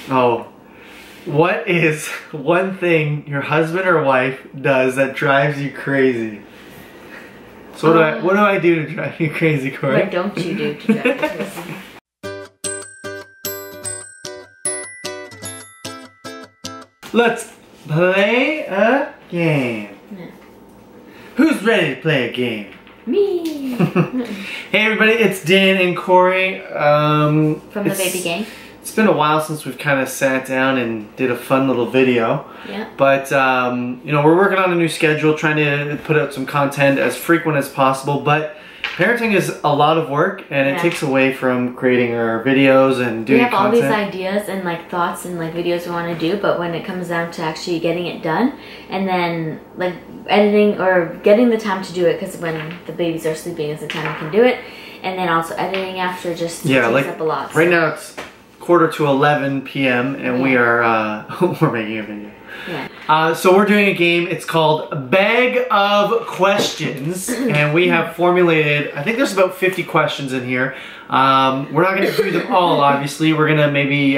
Oh. What is one thing your husband or wife does that drives you crazy? So what do I do to drive you crazy, Corey? What don't you do to drive you crazy? Let's play a game. Yeah. Who's ready to play a game? Me! Hey everybody, it's Dan and Corey. From the Baby Gang. It's been a while since we've kind of sat down and did a fun little video. Yeah. But, you know, we're working on a new schedule, trying to put out some content as frequent as possible. But parenting is a lot of work, and it takes away from creating our videos and doing content. We have all these ideas and like thoughts and like videos we want to do, but when it comes down to actually getting it done, and then like editing or getting the time to do it, because when the babies are sleeping is the time we can do it, and then also editing after just takes up a lot. Right now it's 11:15 p.m. and we are we're making a video. Yeah. So we're doing a game. It's called Bag of Questions, and we have formulated, I think there's about 50 questions in here. We're not going to do them all, obviously. We're going to maybe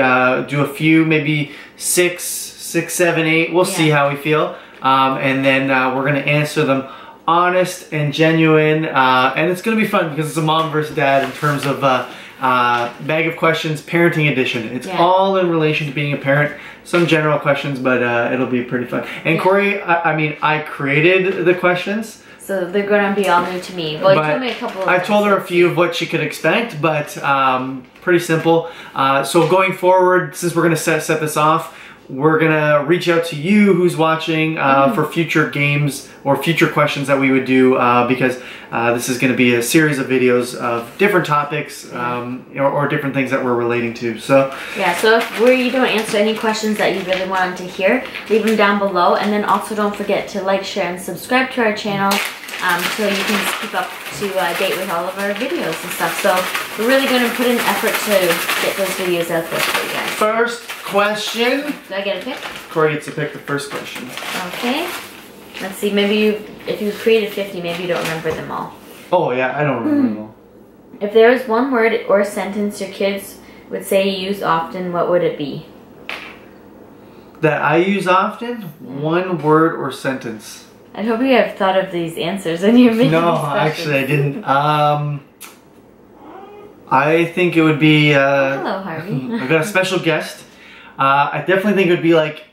do a few, maybe six, seven, eight. We'll see how we feel. And then we're going to answer them honest and genuine. And it's going to be fun because it's a mom versus dad in terms of Bag of Questions Parenting Edition. It's all in relation to being a parent. Some general questions, but it'll be pretty fun. And Corey, I created the questions. So they're going to be all new to me. Well, you told me a couple of I told her a few of what she could expect, but pretty simple. So going forward, since we're going to set this off, we're going to reach out to you who's watching for future games or future questions that we would do because this is going to be a series of videos of different topics or different things that we're relating to. So so if you don't answer any questions that you really wanted to hear, leave them down below, and then also don't forget to like, share, and subscribe to our channel so you can just keep up to date with all of our videos and stuff. So we're really going to put in effort to get those videos out there for you guys. First question. Do I get a pick? Corey gets to pick the first question. Okay. Let's see, maybe if you created 50, maybe you don't remember them all. Oh yeah, I don't remember them all. If there was one word or sentence your kids would say you use often, what would it be? That I use often? One word or sentence? I hope you have thought of these answers when you're making No, actually I didn't. I think it would be... hello, Harvey. I've got a special guest. I definitely think it would be like,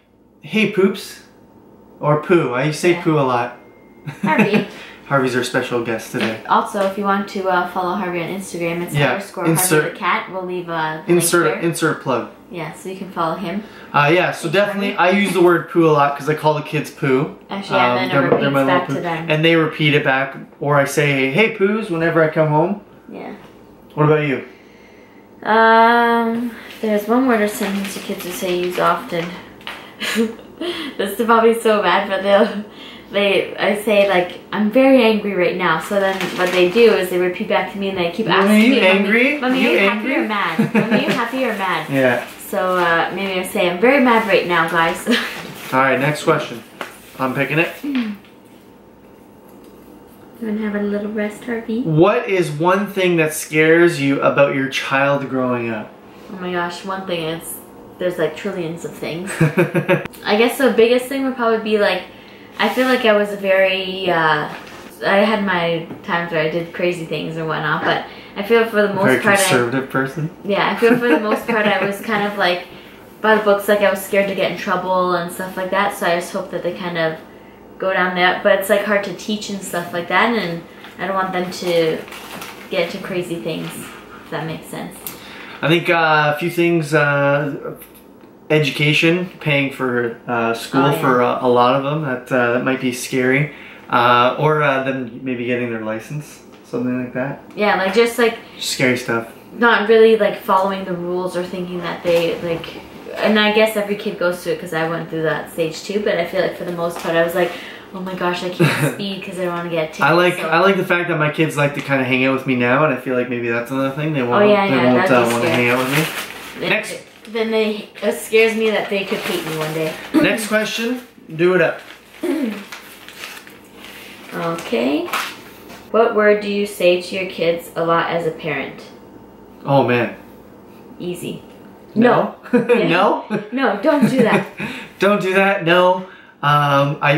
hey poops, or poo. I say poo a lot. Harvey. Harvey's our special guest today. Also, if you want to follow Harvey on Instagram, it's _Harvey the cat. We'll leave a insert plug. Yeah, so you can follow him. Yeah, so definitely I use the word poo a lot because I call the kids poo. Actually, and then it repeats back to them. And they repeat it back, or I say, hey poos, whenever I come home. Yeah. What about you? There's one word or sentence your kids would say use often. This is probably so bad, but I say like, I'm very angry right now. So then what they do is they repeat back to me and they keep asking me, angry? Mommy, are you happy or mad? Mommy, are you happy or mad? Yeah. So maybe I say, I'm very mad right now, guys. Alright, next question. I'm picking it. You want to have a little rest, Harvey? What is one thing that scares you about your child growing up? Oh my gosh, one thing is, there's like trillions of things. I guess the biggest thing would probably be like, I feel like I was a very, I had my times where I did crazy things and whatnot, but I feel for the most part, conservative person? Yeah, I feel for the most part I was kind of like, by the books, like I was scared to get in trouble and stuff like that, so I just hope that they kind of go down that, but it's like hard to teach and stuff like that, and I don't want them to get into crazy things, if that makes sense. I think a few things, education, paying for school for a lot of them, that might be scary, or them maybe getting their license, something like that. Yeah, like just like scary stuff. Not really like following the rules or thinking that they like, and I guess every kid goes through it because I went through that stage too, but I feel like for the most part I was like, oh my gosh, I can't speed because I don't want to get tickets. I like the fact that my kids like to kind of hang out with me now, and I feel like maybe that's another thing. They won't, want to hang out with me. Then it scares me that they could hate me one day. Next question, do it up. Okay. What word do you say to your kids a lot as a parent? Oh man. Easy. No. No? No, don't do that. Don't do that, no.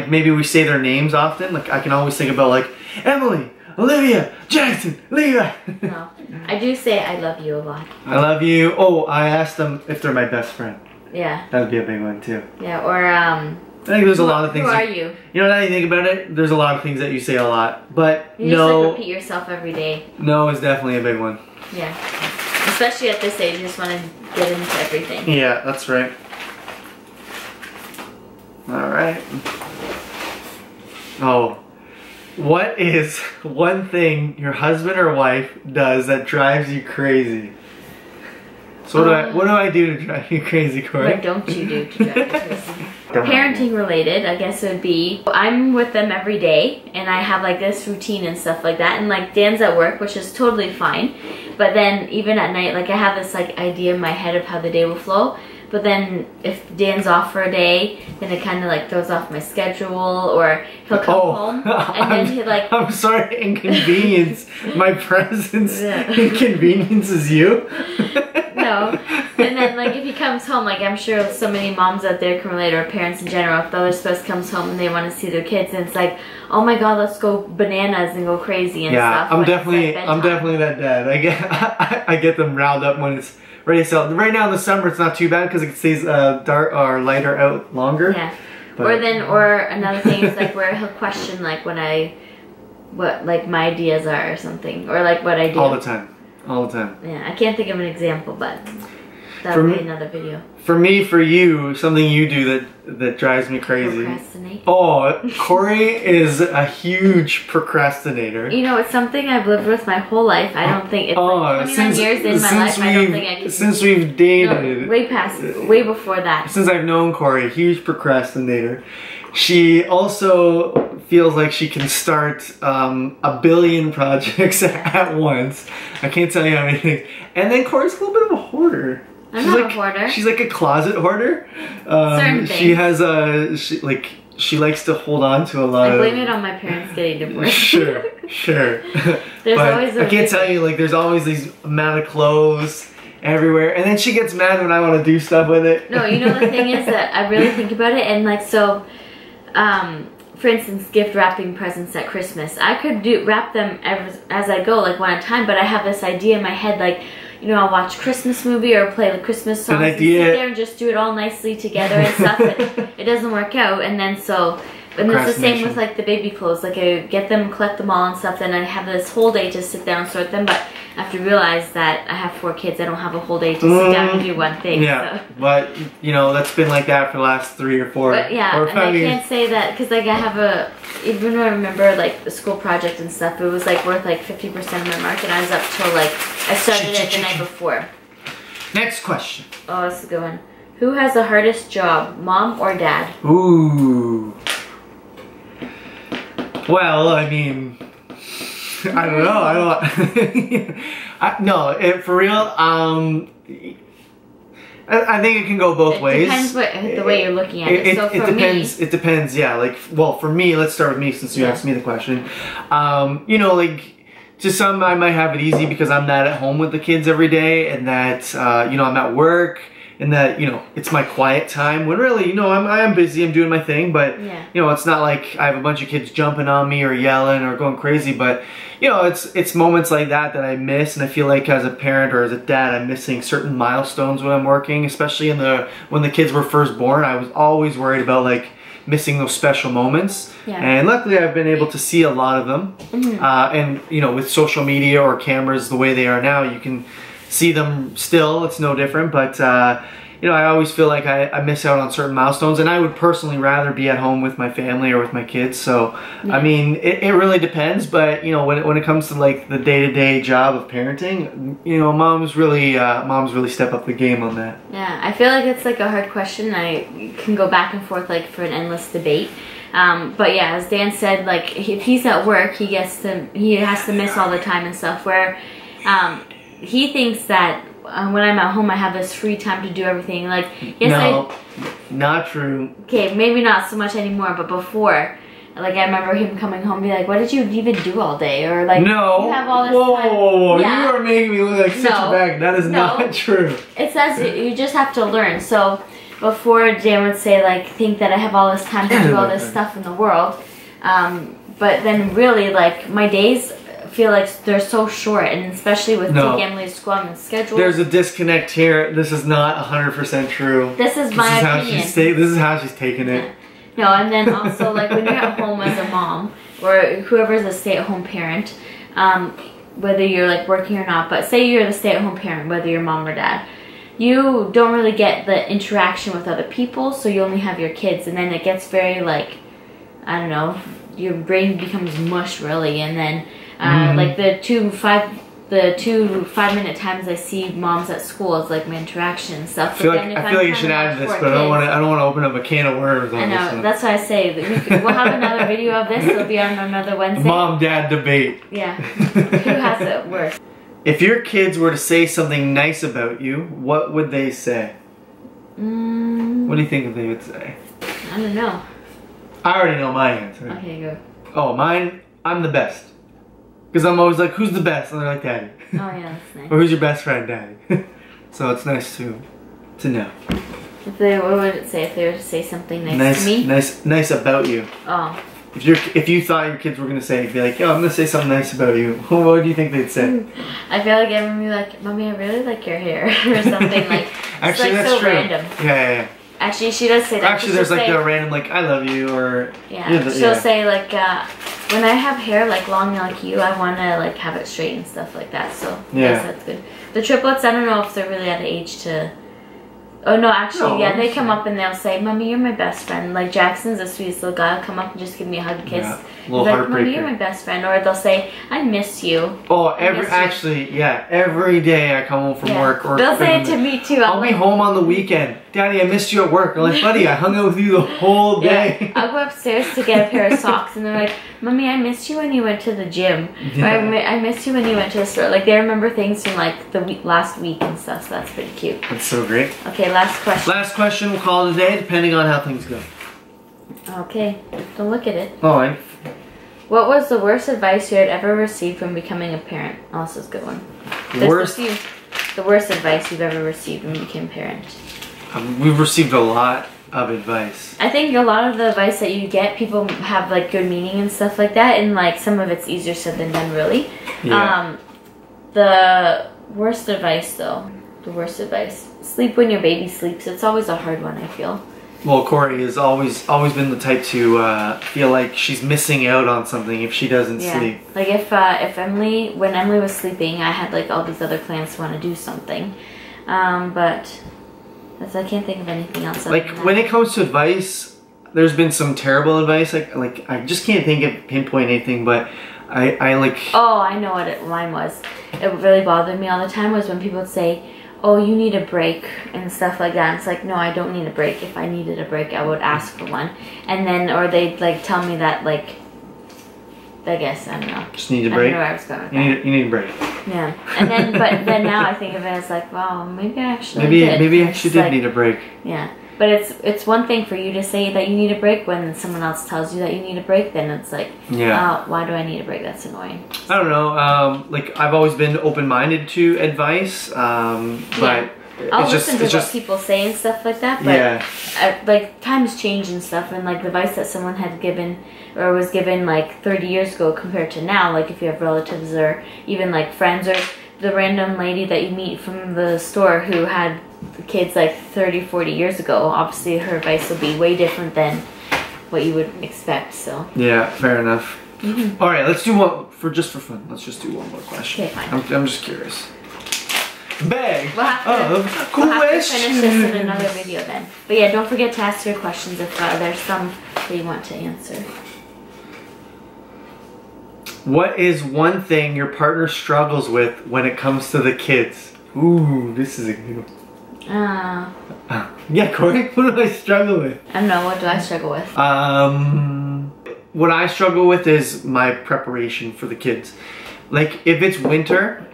Maybe we say their names often. Like, I can always think about, like, Emily, Olivia, Jackson, Levi. No. I do say I love you a lot. I love you. Oh, I asked them if they're my best friend. Yeah. That would be a big one, too. Yeah, or, I think there's a lot of things. Who are you? You know, now you think about it, there's a lot of things that you say a lot. But you no. just like repeat yourself every day. No is definitely a big one. Yeah. Especially at this age, you just want to get into everything. Yeah, that's right. Alright. Oh. What is one thing your husband or wife does that drives you crazy? So what do I do to drive you crazy, Corey? What don't you do to drive you crazy? Parenting related, I guess it would be, I'm with them every day and I have like this routine and stuff like that, and like Dan's at work, which is totally fine, but then even at night, like I have this like idea in my head of how the day will flow, but then if Dan's off for a day, then it kind of like throws off my schedule, or he'll come home and then he like... I'm sorry to inconvenience my presence. Yeah. Inconveniences you? No. And then like if he comes home, like I'm sure so many moms out there can relate, or parents in general, if the other spouse comes home and they want to see their kids and it's like, oh my god, let's go bananas and go crazy and stuff. I'm definitely that dad. I get them riled up when it's ready to sell. Right now in the summer it's not too bad because it stays dark or lighter out longer. Yeah. But, or another thing is like where he'll question like what like my ideas are or something, or like what I do. All the time. All the time. Yeah, I can't think of an example, but that'll be another video. For you, something you do that drives me crazy. Procrastinate. Oh, Corey is a huge procrastinator. You know, it's something I've lived with my whole life. I don't think it's like 29 years in my life. I don't think I can. Since we've dated. No, way before that. Since I've known Corey, huge procrastinator. She also feels like she can start a billion projects at once. I can't tell you how many things. And then Corey's a little bit of a hoarder. I'm not a hoarder. She's like a closet hoarder. Certain things. She has she likes to hold on to a lot I blame it on my parents getting divorced. Sure. There's but always I can't tell you, like there's always these amount of clothes everywhere, and then she gets mad when I want to do stuff with it. No, you know the thing is that I really think about it, and like so, for instance, gift wrapping presents at Christmas. I could wrap them as I go, like one at a time, but I have this idea in my head, like, you know, I'll watch Christmas movie or play the Christmas songs and sit there and just do it all nicely together and stuff. It doesn't work out, and then so... And it's the same with like the baby clothes. Like I get them, collect them all and stuff, then I have this whole day to sit down and sort them, but I have to realize that I have 4 kids. I don't have a whole day to sit down and do one thing. Yeah, so. But you know, that's been like that for the last 3 or 4. But yeah, and I can't say that because like I have even though I remember like the school project and stuff, it was like worth like 50% of my mark, and I was up till like, I started it the night before. Next question. Oh, that's a good one. Who has the hardest job, mom or dad? Ooh. Well, I mean, I don't know. For real, I think it can go both ways. It depends the way you're looking at it. So for me, it depends, yeah. Like, well, for me, let's start with me since you asked me the question. You know, like, to some, I might have it easy because I'm not at home with the kids every day, and that, you know, I'm at work, and that, you know, it's my quiet time, when really, you know, I am busy, I'm doing my thing, but, you know, it's not like I have a bunch of kids jumping on me or yelling or going crazy, but, you know, it's moments like that I miss, and I feel like as a parent or as a dad, I'm missing certain milestones when I'm working, especially when the kids were first born. I was always worried about, like, missing those special moments, and luckily I've been able to see a lot of them, and, you know, with social media or cameras the way they are now, you can see them still. It's no different, but you know, I always feel like I miss out on certain milestones, and I would personally rather be at home with my family or with my kids. So I mean, it really depends, but you know, when it comes to like the day-to-day job of parenting, you know, moms really step up the game on that. Yeah, I feel like it's like a hard question. I can go back and forth like for an endless debate. But yeah, as Dan said, like if he's at work, he has to miss all the time and stuff, where he thinks that when I'm at home I have this free time to do everything. Like, yes, no, not true. Okay, maybe not so much anymore, but before, Like, I remember him coming home and be like, what did you even do all day? Or like, no. You have all this time. Whoa, Yeah. you are making me look like such a bag. That is not true. It says you just have to learn. So before, Jan would say, like, think that I have all this time to do all this stuff in the world. But then really, like, my days feel like they're so short, and especially with taking Emily to school, I'm in schedule. There's a disconnect here. This is not 100% true. This is my opinion. This is how she's taking it. No, and then also, like, when you're at home as a mom, or whoever's a stay-at-home parent, whether you're, like, working or not, but say you're the stay-at-home parent, whether you're mom or dad, you don't really get the interaction with other people, so you only have your kids, and then it gets very, like, I don't know, your brain becomes mush, really, and then, like, the two 5-minute times I see moms at school is like my interaction and stuff. I feel like you should add this, but I don't want to open up a can of worms on this. I know, that's why I say we'll have another video of this. It'll be on another Wednesday. Mom-dad debate. Yeah, who has it worse? If your kids were to say something nice about you, what would they say? What do you think they would say? I don't know. I already know my answer. Okay, go. Oh, mine. I'm the best. Because I'm always like, who's the best? And they're like, Daddy. Oh yeah, that's nice. Or who's your best friend, Daddy? So it's nice to know. What would it say if they were to say something nice to me? Nice about you. Oh. If you thought your kids were gonna say, be like, yo, I'm gonna say something nice about you. What do you think they'd say? I feel like everyone would be like, Mommy, I really like your hair, or something like. Actually, it's like that's so true. random. Yeah. Actually, she does say that. Actually, there's like the random, like, I love you, or... Yeah, she'll say, like, when I have hair, like, long like you, I want to, like, have it straight and stuff like that, so, yes, that's good. The triplets, I don't know if they're really at an age to... Oh, no, actually, yeah, they come up and they'll say, Mommy, you're my best friend. Like, Jackson's the sweetest little guy. He'll come up and just give me a hug and kiss. Yeah. Little like, Mommy, you're my best friend. Or they'll say, I miss you. Oh, every day I come home from work. Or they'll say it to me, too. I'll be home on the weekend. Daddy, I missed you at work. I'm like, buddy, I hung out with you the whole day. I'll go upstairs to get a pair of socks, and they're like, Mommy, I missed you when you went to the gym. Yeah. Or I missed you when you went to the store. Like, they remember things from, like, the last week and stuff, so that's pretty cute. That's so great. Okay, last question. Last question, we'll call it a day, depending on how things go. Okay, don't look at it. All right. What was the worst advice you had ever received when becoming a parent? Oh, this is a good one. The worst advice you've ever received when you became a parent. We've received a lot of advice. I think a lot of the advice that you get, people have like good meaning and stuff like that, and like some of it's easier said than done, really. Yeah. The worst advice, though, sleep when your baby sleeps. It's always a hard one, I feel. Well, Corey has always been the type to feel like she's missing out on something if she doesn't sleep. Like if when Emily was sleeping, I had like all these other plans to want to do something, but I can't think of anything else. Like when it comes to advice, there's been some terrible advice. Like I just can't pinpoint anything, but I like. Oh, I know what mine was. It really bothered me all the time was when people would say, oh, you need a break and stuff like that. And it's like, no, I don't need a break. If I needed a break, I would ask for one. And then, or they'd like tell me that, like, I guess, I don't know. Just need a break? I don't know where I was going with that. You need a break. Yeah. And then, but then now I think of it as like, wow, maybe I actually did. Maybe I actually did need a break. Yeah. But it's one thing for you to say that you need a break when someone else tells you that you need a break. Then it's like, why do I need a break? That's annoying. I don't know. Like I've always been open-minded to advice, but I'll listen to what people say and stuff like that. But like times change and stuff, and like the advice that someone had given or was given like 30 years ago compared to now. Like if you have relatives or even like friends or the random lady that you meet from the store who had kids like 30-40 years ago, obviously her advice will be way different than what you would expect. So yeah, fair enough. All right, let's do one for fun. Let's just do one more question. Okay, fine. I'm just curious. Bag we'll have to finish this in another video then. But yeah, don't forget to ask your questions if there's some that you want to answer. What is one thing your partner struggles with when it comes to the kids? Ooh, this is a good one. Yeah, Corey, what do I struggle with? I don't know, what do I struggle with? What I struggle with is my preparation for the kids. Like, if it's winter,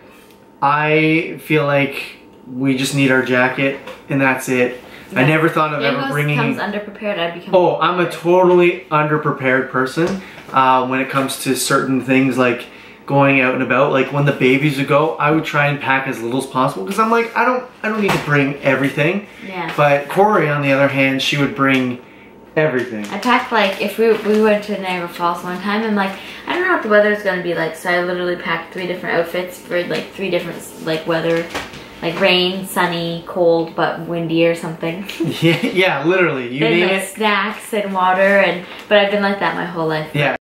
I feel like we just need our jacket and that's it. I never thought of ever bringing... comes underprepared, I'd become... Oh, I'm a totally underprepared person when it comes to certain things like going out and about. Like when the babies would go, I would try and pack as little as possible because I'm like, I don't need to bring everything. Yeah. But Corey, on the other hand, she would bring everything. I packed like, if we went to Niagara Falls one time, and like, I don't know what the weather's gonna be like, so I literally packed 3 different outfits for like 3 different like weather, like rain, sunny, cold, but windy or something. Yeah, literally. You then name like it. Snacks and water, but I've been like that my whole life. Yeah.